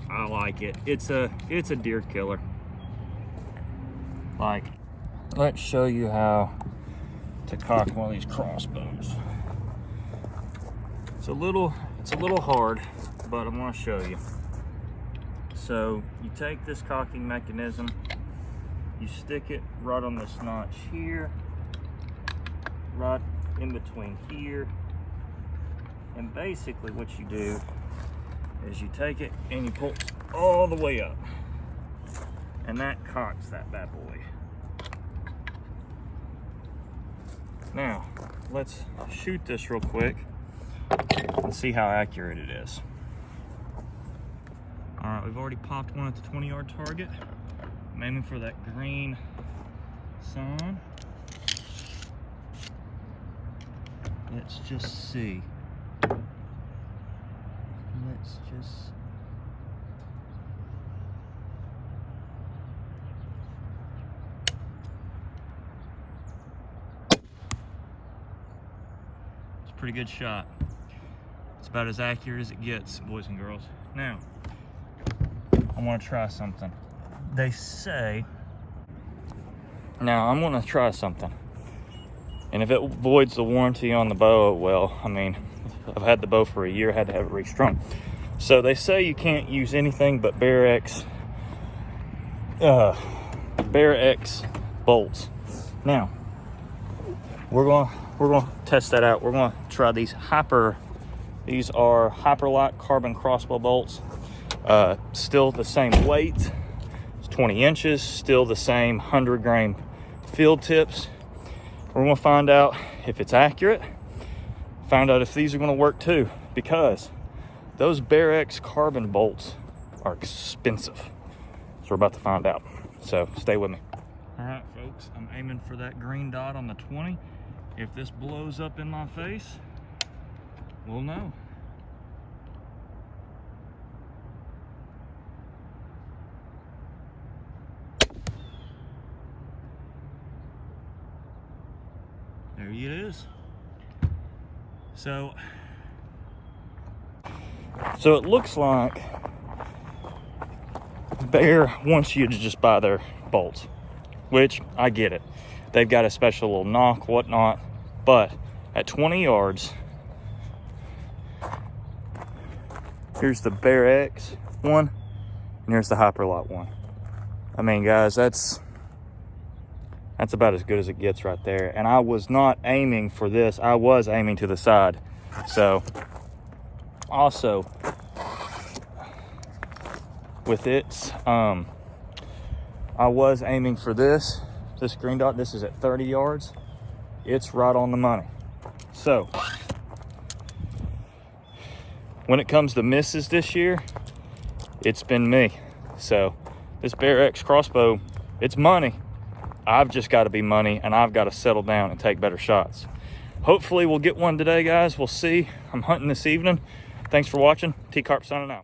I like it. It's a deer killer. Like, let's show you how to cock one of these crossbows. It's a little hard, but I'm going to show you. So you take this cocking mechanism, you stick it right on this notch here, right in between here, and basically what you do is you take it and you pull all the way up, and that cocks that bad boy. Now let's shoot this real quick and see how accurate it is. All right, we've already popped one at the 20-yard target. I'm aiming for that green sign. Let's just see. Let's just... It's a pretty good shot. It's about as accurate as it gets, boys and girls. Now, I want to try something. They say, now I'm going to try something. And if it voids the warranty on the bow, well, I mean, I've had the bow for a year, had to have it restrung. So they say you can't use anything but Bear X bolts. Now, we're going to test that out. We're going to try these these are Hyperlock carbon crossbow bolts. Still the same weight, it's 20 inches, still the same 100-grain field tips. We're going to find out if it's accurate, find out if these are going to work too, because those Bear X carbon bolts are expensive. So we're about to find out. So stay with me. All right, folks, I'm aiming for that green dot on the 20. If this blows up in my face, we'll know. There it is. So it looks like Bear wants you to just buy their bolts, which I get it. They've got a special little knock, whatnot, but at 20 yards, here's the Bear X one, and here's the Hyperlock one. I mean, guys, that's about as good as it gets right there. And I was not aiming for this. I was aiming to the side. So, also, with it, I was aiming for this green dot. This is at 30 yards. It's right on the money. So, when it comes to misses this year, it's been me. So, this Bear X crossbow, it's money. I've just got to be money, and I've got to settle down and take better shots. Hopefully we'll get one today, guys. We'll see. I'm hunting this evening. Thanks for watching. T-Carp signing out.